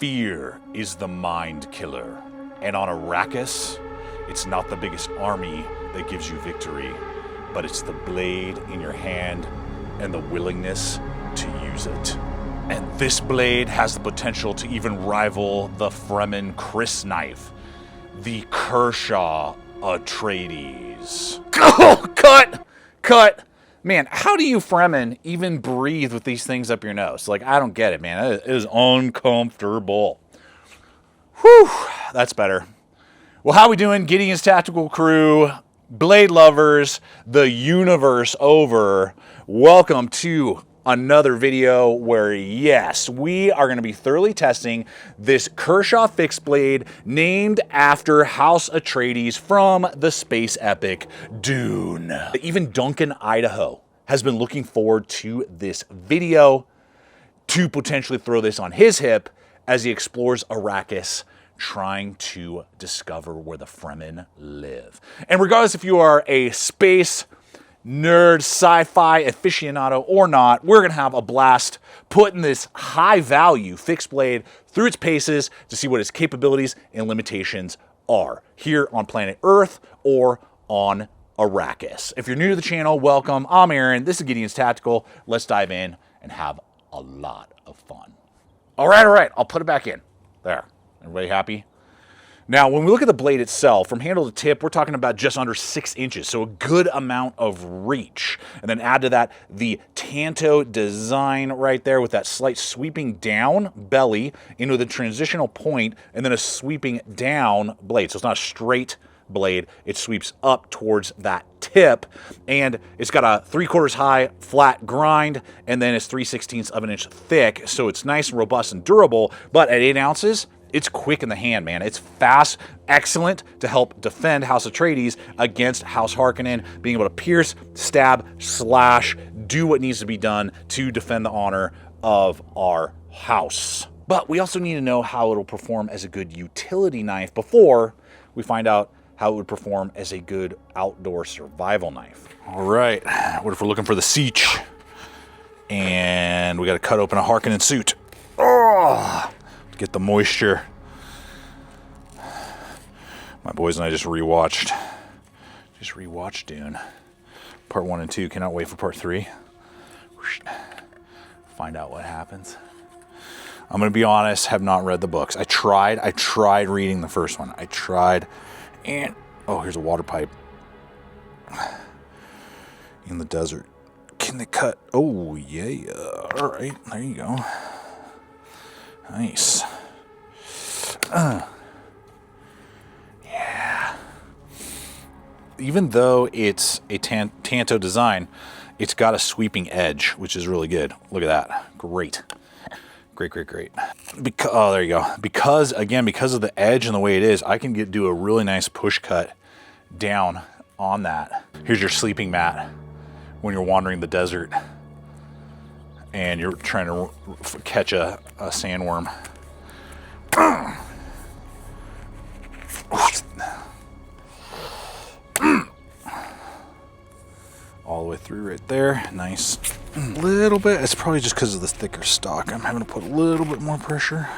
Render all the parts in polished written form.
Fear is the mind killer. And on Arrakis, it's not the biggest army that gives you victory, but it's the blade in your hand and the willingness to use it. And this blade has the potential to even rival the Fremen crysknife, the Kershaw Atreides. Oh, cut. Man, how do you Fremen even breathe with these things up your nose? Like, I don't get it, man. It is uncomfortable. Whew, that's better. Well, how we doing? Gideon's Tactical Crew, Blade Lovers, the universe over. Welcome to another video where, yes, we are going to be thoroughly testing this Kershaw fixed blade named after House Atreides from the space epic Dune. Even Duncan, Idaho, has been looking forward to this video to potentially throw this on his hip as he explores Arrakis, trying to discover where the Fremen live. And regardless if you are a space nerd, sci-fi aficionado or not, we're going to have a blast putting this high-value fixed blade through its paces to see what its capabilities and limitations are here on planet Earth or on Arrakis. If you're new to the channel, welcome. I'm Aaron. This is Gideon's Tactical. Let's dive in and have a lot of fun. All right. I'll put it back in. There. Everybody happy? Now, when we look at the blade itself, from handle to tip, we're talking about just under 6 inches, so a good amount of reach. And then add to that the TANTO design right there with that slight sweeping down belly into the transitional point, and then a sweeping down blade. So it's not a straight blade, it sweeps up towards that tip, and it's got a 3/4 high flat grind, and then it's 3/16 of an inch thick, so it's nice and robust and durable. But at 8 ounces, it's quick in the hand, man. It's fast, excellent to help defend House Atreides against House Harkonnen, being able to pierce, stab, slash, do what needs to be done to defend the honor of our house. But we also need to know how it'll perform as a good utility knife before we find out how it would perform as a good outdoor survival knife. All right, what if we're looking for the Siege? And we got to cut open a Harkonnen suit. Oh! Get the moisture. My boys and I just rewatched Dune. Part 1 and 2. Cannot wait for part 3. Find out what happens. I'm gonna be honest, have not read the books. I tried reading the first one. And oh, here's a water pipe. In the desert. Can they cut? Oh yeah. Alright, there you go. Nice. Yeah. Even though it's a Tanto design, it's got a sweeping edge, which is really good. Look at that. Great. Oh, there you go. Because of the edge and the way it is, I can do a really nice push cut down on that. Here's your sleeping mat when you're wandering the desert and you're trying to catch a sandworm. All the way through right there. Nice. A little bit. It's probably just because of the thicker stock. I'm having to put a little bit more pressure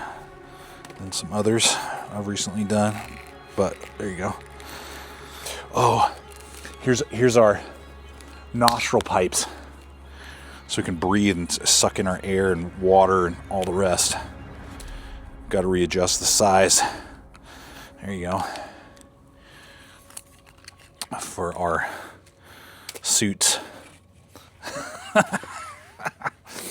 than some others I've recently done. But there you go. Oh, here's our nostril pipes, so we can breathe and suck in our air and water and all the rest. Got to readjust the size. There you go. For our suits.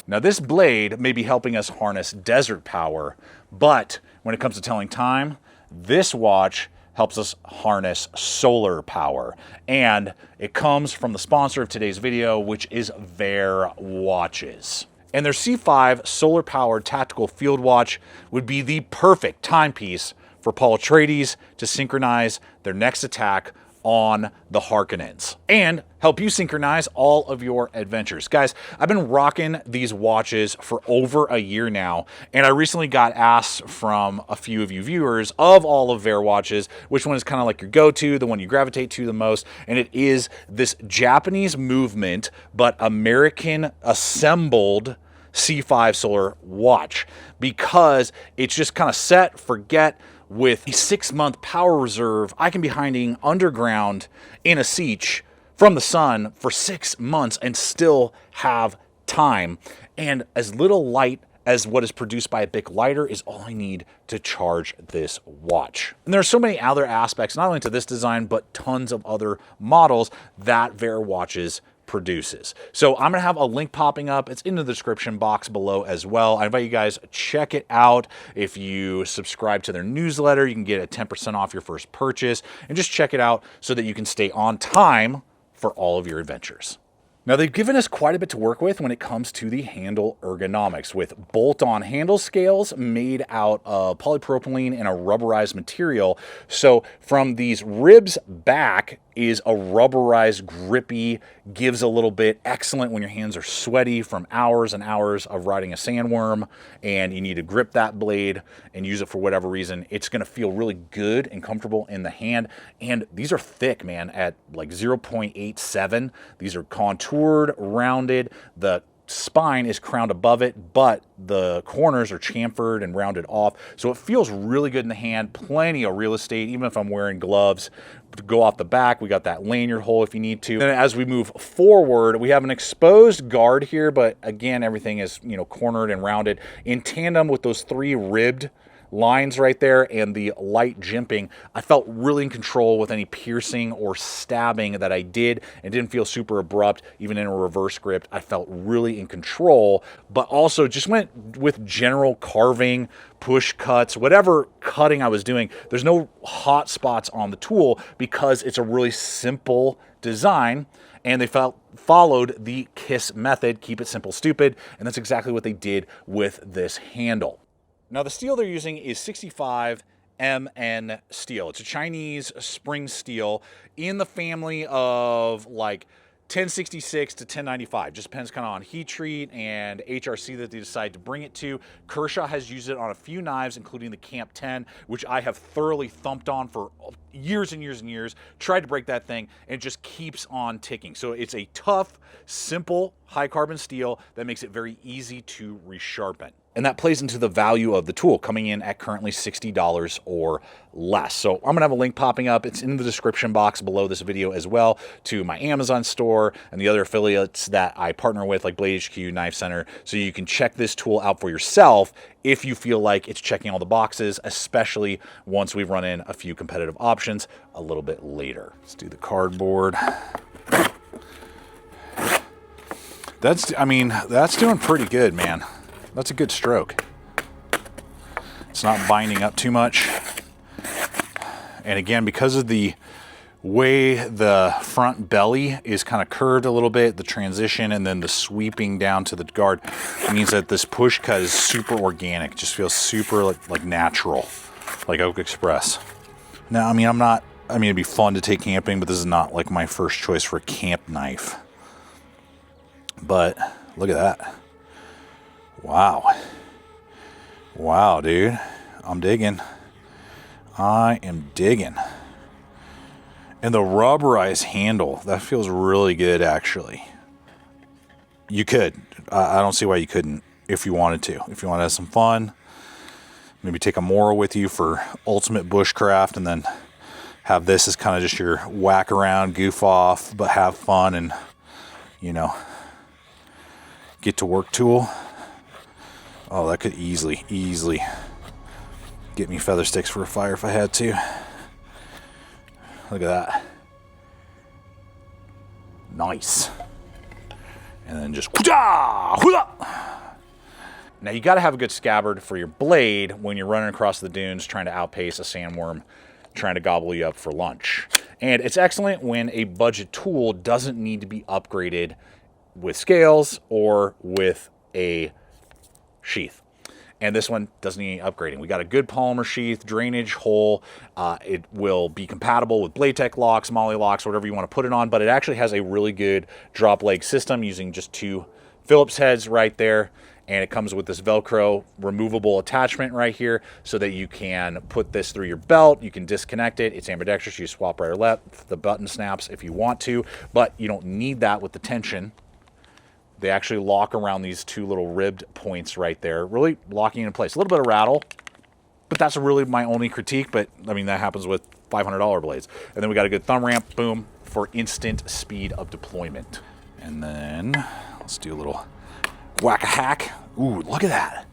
Now this blade may be helping us harness desert power, but when it comes to telling time, this watch helps us harness solar power. And it comes from the sponsor of today's video, which is VAER watches. And their C5 solar-powered tactical field watch would be the perfect timepiece for Paul Atreides to synchronize their next attack on the Harkonnens and help you synchronize all of your adventures. Guys, I've been rocking these watches for over a year now, and I recently got asked from a few of you viewers of all of VAER watches, which one is kind of like your go-to, the one you gravitate to the most, and it is this Japanese movement, but American assembled C5 solar watch, because it's just kind of set, forget. With a 6-month power reserve, I can be hiding underground in a siege from the sun for 6 months and still have time. And as little light as what is produced by a Bic lighter is all I need to charge this watch. And there are so many other aspects, not only to this design, but tons of other models that VAER watches produces. So I'm gonna have a link popping up. It's in the description box below as well. I invite you guys to check it out. If you subscribe to their newsletter, you can get a 10% off your first purchase, and just check it out so that you can stay on time for all of your adventures. Now, they've given us quite a bit to work with when it comes to the handle ergonomics, with bolt-on handle scales made out of polypropylene and a rubberized material. So from these ribs back is a rubberized, grippy, gives a little bit, excellent when your hands are sweaty from hours and hours of riding a sandworm and you need to grip that blade and use it for whatever reason. It's going to feel really good and comfortable in the hand. And these are thick, man, at like 0.87. These are contoured, rounded. The spine is crowned above it, but the corners are chamfered and rounded off. So it feels really good in the hand, plenty of real estate, even if I'm wearing gloves. To go off the back, we got that lanyard hole if you need to. And as we move forward, we have an exposed guard here, but again, everything is, you know, cornered and rounded in tandem with those 3 ribbed lines right there and the light jimping. I felt really in control with any piercing or stabbing that I did, and didn't feel super abrupt. Even in a reverse grip, I felt really in control, but also just went with general carving, push cuts, whatever cutting I was doing. There's no hot spots on the tool because it's a really simple design, and they followed the KISS method, keep it simple, stupid, and that's exactly what they did with this handle. Now, the steel they're using is 65 MN steel. It's a Chinese spring steel in the family of like 1066 to 1095. Just depends kind of on heat treat and HRC that they decide to bring it to. Kershaw has used it on a few knives, including the Camp 10, which I have thoroughly thumped on for years and years and years. Tried to break that thing, and it just keeps on ticking. So it's a tough, simple, high carbon steel that makes it very easy to resharpen. And that plays into the value of the tool, coming in at currently $60 or less. So I'm going to have a link popping up. It's in the description box below this video as well, to my Amazon store and the other affiliates that I partner with, like Blade HQ, Knife Center. So you can check this tool out for yourself if you feel like it's checking all the boxes, especially once we've run in a few competitive options a little bit later. Let's do the cardboard. That's doing pretty good, man. That's a good stroke. It's not binding up too much. And again, because of the way the front belly is kind of curved a little bit, the transition and then the sweeping down to the guard, it means that this push cut is super organic. It just feels super like natural, like Oak Express. Now, it'd be fun to take camping, but this is not like my first choice for a camp knife. But look at that. Wow. Wow, dude. I'm digging. I am digging. And the rubberized handle, that feels really good, actually. You could. I don't see why you couldn't if you wanted to. If you want to have some fun, maybe take a Mora with you for ultimate bushcraft, and then have this as kind of just your whack around, goof off, but have fun and, you know, get to work tool. Oh, that could easily get me feather sticks for a fire if I had to. Look at that. Nice. And then just... Now, you got to have a good scabbard for your blade when you're running across the dunes trying to outpace a sandworm trying to gobble you up for lunch. And it's excellent when a budget tool doesn't need to be upgraded with scales or with a sheath. And this one doesn't need any upgrading. We got a good polymer sheath, drainage hole. It will be compatible with Blade Tech locks, Molly locks, whatever you want to put it on, but it actually has a really good drop leg system using just 2 Phillips heads right there. And it comes with this Velcro removable attachment right here so that you can put this through your belt. You can disconnect it. It's ambidextrous. You swap right or left. The button snaps if you want to, but you don't need that with the tension They actually lock around these two little ribbed points right there, really locking in place. A little bit of rattle, but that's really my only critique. But I mean, that happens with $500 blades. And then we got a good thumb ramp, boom, for instant speed of deployment. And then let's do a little whack-a-hack. Ooh, look at that.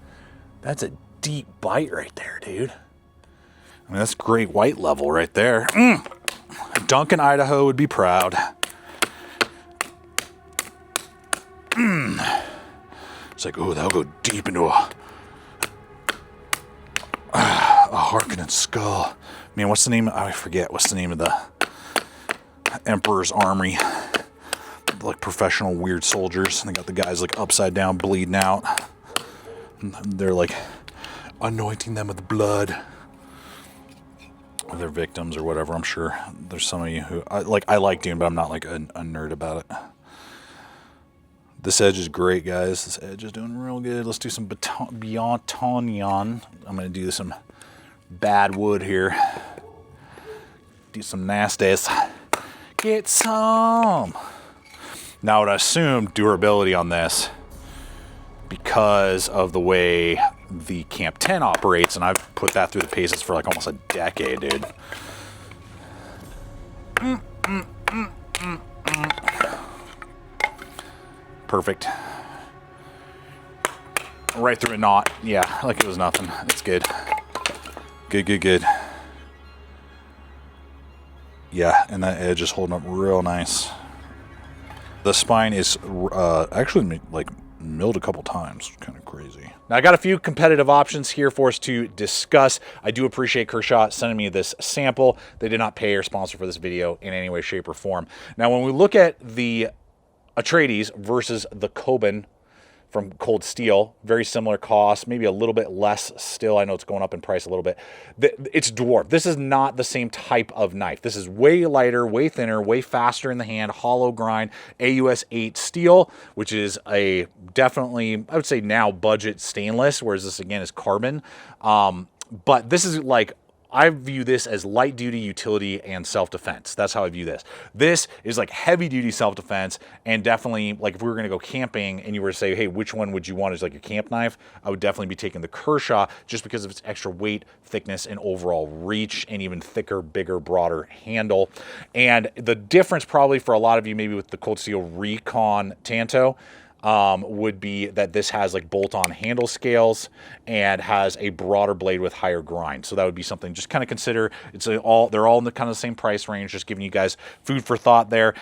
That's a deep bite right there, dude. I mean, that's great white level right there. Duncan, Idaho would be proud. It's like, oh, that'll go deep into a Harkonnen skull. Man, what's the name? I forget. What's the name of the Emperor's Army? Like professional weird soldiers. And they got the guys like upside down bleeding out. And they're like anointing them with blood. Their victims or whatever. I'm sure there's some of you who I like Dune, but I'm not like a nerd about it. This edge is great, guys. This edge is doing real good. Let's do some Biantonion. I'm going to do some bad wood here. Do some nasties. Get some. Now, I would assume durability on this because of the way the Camp 10 operates, and I've put that through the paces for like almost a decade, dude. Perfect. Right through a knot. Yeah, like it was nothing. That's good. Good. Yeah, and that edge is holding up real nice. The spine is actually like milled a couple times. Kind of crazy. Now, I got a few competitive options here for us to discuss. I do appreciate Kershaw sending me this sample. They did not pay or sponsor for this video in any way, shape, or form. Now, when we look at the Atreides versus the KUBON from Cold Steel, very similar cost, maybe a little bit less still. I know it's going up in price a little bit. It's dwarf. This is not the same type of knife. This is way lighter, way thinner, way faster in the hand, hollow grind, AUS 8 steel, which is a definitely, I would say now budget stainless, whereas this again is carbon. But this is like, I view this as light duty utility and self-defense. That's how I view this. This is like heavy duty self-defense, and definitely like if we were going to go camping and you were to say, hey, which one would you want as like your camp knife? I would definitely be taking the Kershaw just because of its extra weight, thickness, and overall reach, and even thicker, bigger, broader handle. And the difference probably for a lot of you maybe with the Cold Steel RECON TANTO would be that this has like bolt-on handle scales and has a broader blade with higher grind. So that would be something just kind of consider. They're all in the kind of the same price range, just giving you guys food for thought there.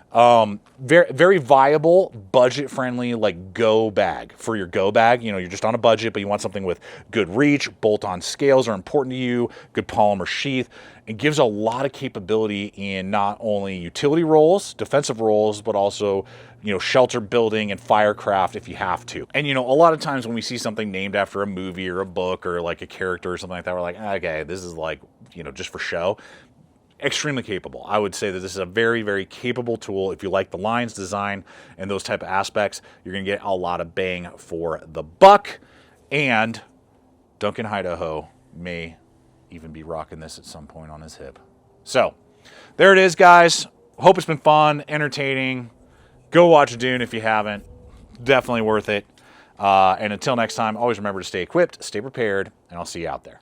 Very, very viable, budget-friendly, like go bag for your go bag. You know, you're just on a budget, but you want something with good reach. Bolt-on scales are important to you. Good polymer sheath. It gives a lot of capability in not only utility roles, defensive roles, but also, you know, shelter building and firecraft if you have to. And, you know, a lot of times when we see something named after a movie or a book or like a character or something like that, we're like, okay, this is like, you know, just for show. Extremely capable. I would say that this is a very, very capable tool. If you like the lines, design, and those type of aspects, you're going to get a lot of bang for the buck. And Duncan Idaho may even be rocking this at some point on his hip. So there it is, guys. Hope it's been fun, entertaining. Go watch Dune if you haven't. Definitely worth it. And until next time, always remember to stay equipped, stay prepared, and I'll see you out there.